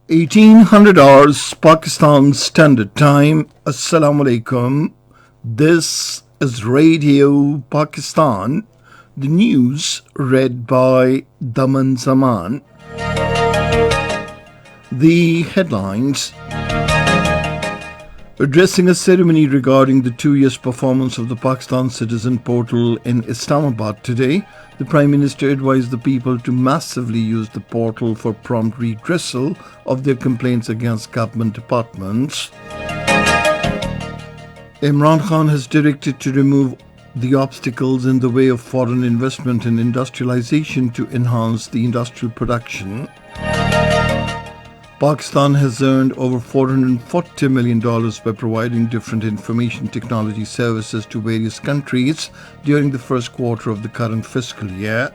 1800 hours Pakistan Standard Time. Assalamu alaikum. This is Radio Pakistan. The news read by Daman Zaman. The headlines. Addressing a ceremony regarding the 2 years performance of the Pakistan Citizen Portal in Islamabad today, the Prime Minister advised the people to massively use the portal for prompt redressal of their complaints against government departments. Imran Khan has directed to remove the obstacles in the way of foreign investment and industrialization to enhance the industrial production. Pakistan has earned over $440 million by providing different information technology services to various countries during the first quarter of the current fiscal year.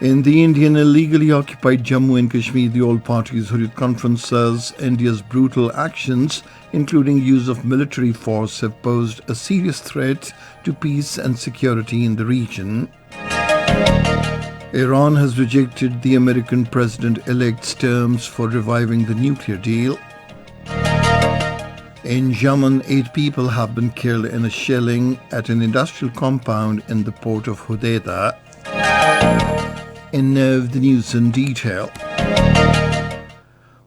In the Indian illegally occupied Jammu and Kashmir, the All Parties Hurriyat Conference says India's brutal actions, including use of military force, have posed a serious threat to peace and security in the region. Iran has rejected the American president-elect's terms for reviving the nuclear deal. In Yemen, 8 people have been killed in a shelling at an industrial compound in the port of Hodeidah. And now the news in detail.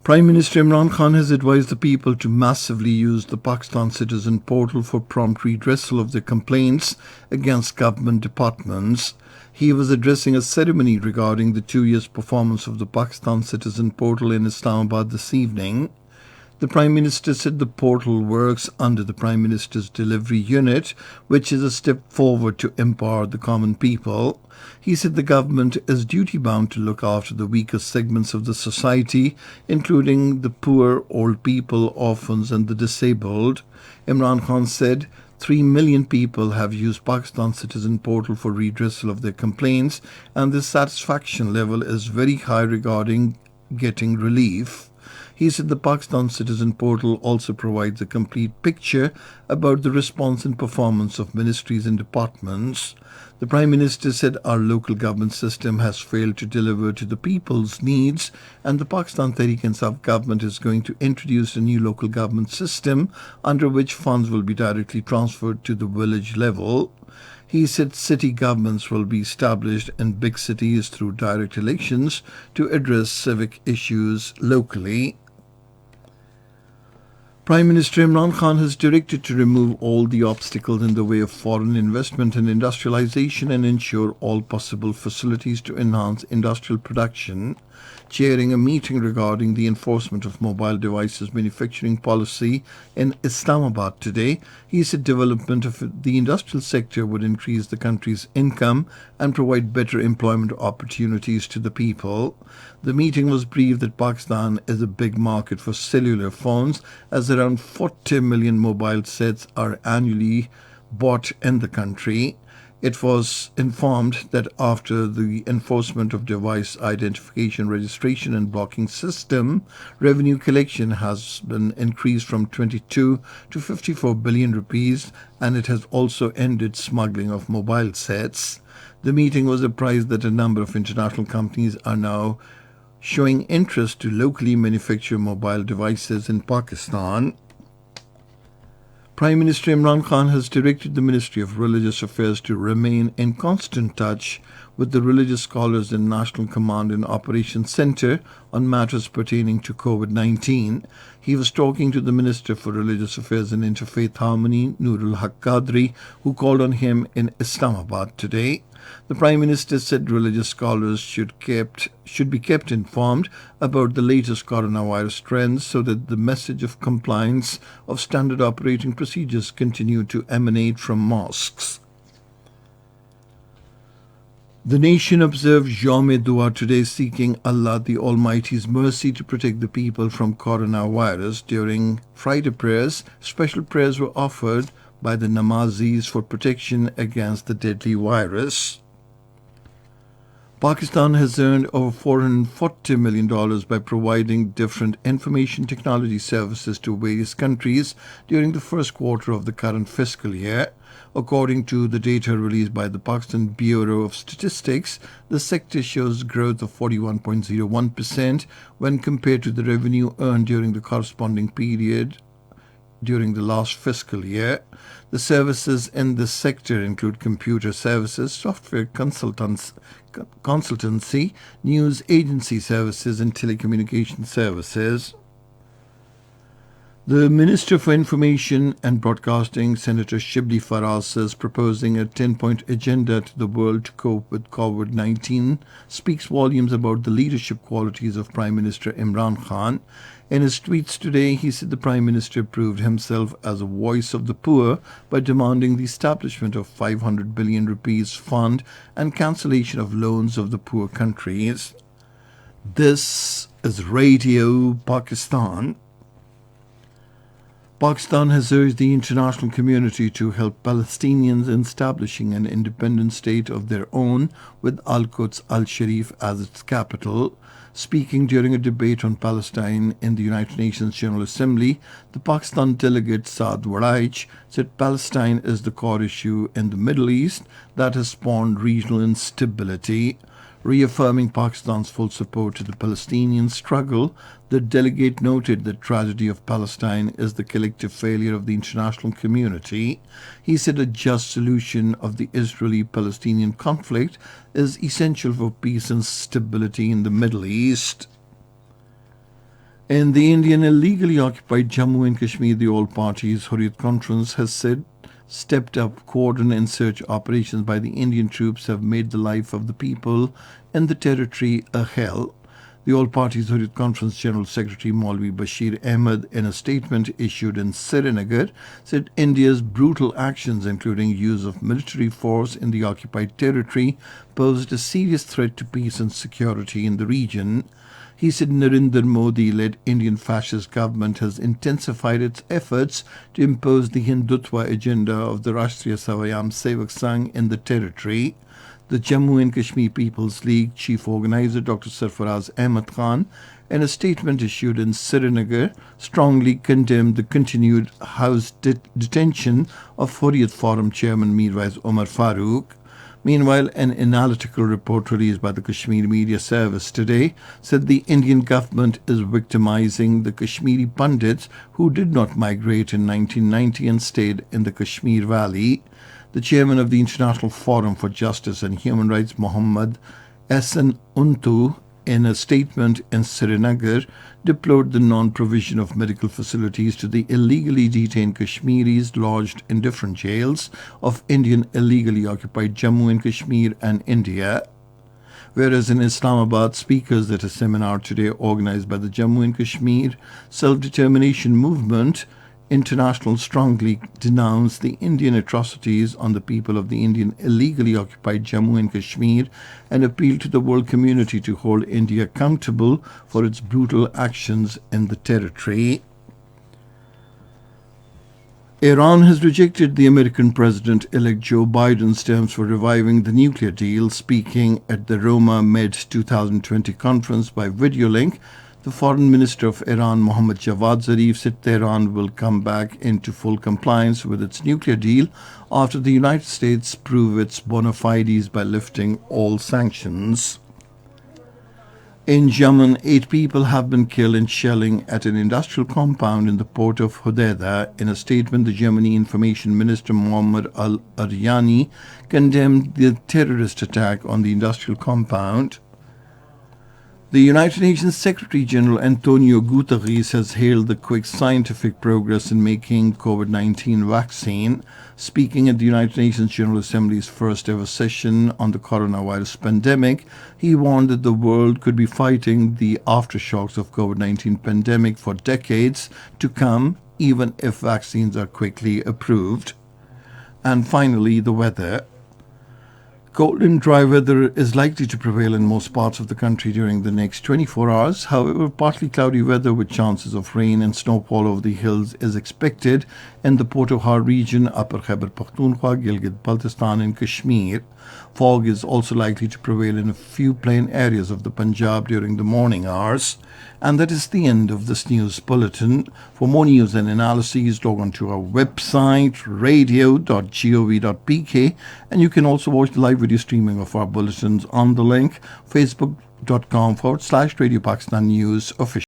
Prime Minister Imran Khan has advised the people to massively use the Pakistan Citizen Portal for prompt redressal of their complaints against government departments. He was addressing a ceremony regarding the 2 years performance of the Pakistan Citizen Portal in Islamabad this evening. The Prime Minister said the portal works under the Prime Minister's Delivery Unit, which is a step forward to empower the common people. He said the government is duty-bound to look after the weaker segments of the society, including the poor, old people, orphans and the disabled. Imran Khan said 3 million people have used Pakistan Citizen Portal for redressal of their complaints, and the satisfaction level is very high regarding getting relief. He said the Pakistan Citizen Portal also provides a complete picture about the response and performance of ministries and departments. The Prime Minister said our local government system has failed to deliver to the people's needs, and the Pakistan Tehreek-e-Insaf government is going to introduce a new local government system under which funds will be directly transferred to the village level. He said city governments will be established in big cities through direct elections to address civic issues locally. Prime Minister Imran Khan has directed to remove all the obstacles in the way of foreign investment and industrialization and ensure all possible facilities to enhance industrial production. Chairing a meeting regarding the enforcement of mobile devices manufacturing policy in Islamabad today, he said development of the industrial sector would increase the country's income and provide better employment opportunities to the people. The meeting was briefed that Pakistan is a big market for cellular phones, as around 40 million mobile sets are annually bought in the country. It was informed that after the enforcement of device identification, registration and blocking system, revenue collection has been increased from 22 to 54 billion rupees, and it has also ended smuggling of mobile sets. The meeting was apprised that a number of international companies are now showing interest to locally manufacture mobile devices in Pakistan. Prime Minister Imran Khan has directed the Ministry of Religious Affairs to remain in constant touch with the religious scholars in National Command and Operations Centre on matters pertaining to COVID-19. He was talking to the Minister for Religious Affairs and Interfaith Harmony, Nurul Haq Qadri, who called on him in Islamabad today. The Prime Minister said religious scholars should be kept informed about the latest coronavirus trends so that the message of compliance of standard operating procedures continue to emanate from mosques. The nation observed Jaume-e-Dua today, seeking Allah the Almighty's mercy to protect the people from coronavirus. During Friday prayers, special prayers were offered by the Namazis for protection against the deadly virus. Pakistan has earned over $440 million by providing different information technology services to various countries during the first quarter of the current fiscal year. According to the data released by the Pakistan Bureau of Statistics, the sector shows growth of 41.01% when compared to the revenue earned during the corresponding period during the last fiscal year. The services in this sector include computer services, software consultancy, news agency services, and telecommunication services. The Minister for Information and Broadcasting, Senator Shibli Faraz, says proposing a 10-point agenda to the world to cope with COVID-19 speaks volumes about the leadership qualities of Prime Minister Imran Khan. In his tweets today, he said the Prime Minister proved himself as a voice of the poor by demanding the establishment of 500 billion rupees fund and cancellation of loans of the poor countries. This is Radio Pakistan. Pakistan has urged the international community to help Palestinians in establishing an independent state of their own with Al-Quds Al-Sharif as its capital. Speaking during a debate on Palestine in the United Nations General Assembly, the Pakistan delegate Saad Waraich said Palestine is the core issue in the Middle East that has spawned regional instability. Reaffirming Pakistan's full support to the Palestinian struggle, the delegate noted the tragedy of Palestine is the collective failure of the international community. He said a just solution of the Israeli-Palestinian conflict is essential for peace and stability in the Middle East. In the Indian illegally occupied Jammu and Kashmir, the All Parties Hurriyat Conference has said stepped up cordon and search operations by the Indian troops have made the life of the people in the territory a hell. The All Parties Hurriyat Conference General Secretary Maulvi Bashir Ahmed, in a statement issued in Srinagar, said India's brutal actions, including use of military force in the occupied territory, posed a serious threat to peace and security in the region. He said Narendra Modi-led Indian fascist government has intensified its efforts to impose the Hindutva agenda of the Rashtriya Swayam Sevak Sangh in the territory. The Jammu and Kashmir People's League chief organizer Dr. Sarfaraz Ahmad Khan, in a statement issued in Srinagar, strongly condemned the continued house detention of Hurriyat Forum chairman Mirwais Umar Farooq. Meanwhile, an analytical report released by the Kashmir Media Service today said the Indian government is victimizing the Kashmiri Pandits who did not migrate in 1990 and stayed in the Kashmir Valley. The chairman of the International Forum for Justice and Human Rights, Mohammad Ehsan Untu, in a statement in Srinagar, deplored the non-provision of medical facilities to the illegally detained Kashmiris lodged in different jails of Indian illegally occupied Jammu and Kashmir and India. Whereas in Islamabad, speakers at a seminar today organized by the Jammu and Kashmir Self-Determination Movement International strongly denounced the Indian atrocities on the people of the Indian illegally occupied Jammu and Kashmir and appealed to the world community to hold India accountable for its brutal actions in the territory. Iran has rejected the American President-elect Joe Biden's terms for reviving the nuclear deal. Speaking at the Roma Med 2020 conference by video link, the Foreign Minister of Iran, Mohammad Javad Zarif, said Tehran will come back into full compliance with its nuclear deal after the United States prove its bona fides by lifting all sanctions. In Yemen, 8 people have been killed in shelling at an industrial compound in the port of Hodeidah. In a statement, the Yemeni Information Minister Muhammad Al-Aryani condemned the terrorist attack on the industrial compound. The United Nations Secretary General Antonio Guterres has hailed the quick scientific progress in making COVID-19 vaccine. Speaking at the United Nations General Assembly's first ever session on the coronavirus pandemic, he warned that the world could be fighting the aftershocks of COVID-19 pandemic for decades to come, even if vaccines are quickly approved. And finally, the weather. Cold and dry weather is likely to prevail in most parts of the country during the next 24 hours. However, partly cloudy weather with chances of rain and snowfall over the hills is expected in the Pothohar region, Upper Khyber Pakhtunkhwa, Gilgit-Baltistan and Kashmir. Fog is also likely to prevail in a few plain areas of the Punjab during the morning hours. And that is the end of this news bulletin. For more news and analyses, log on to our website, radio.gov.pk, and you can also watch the live video streaming of our bulletins on the link facebook.com/Radio Pakistan News official.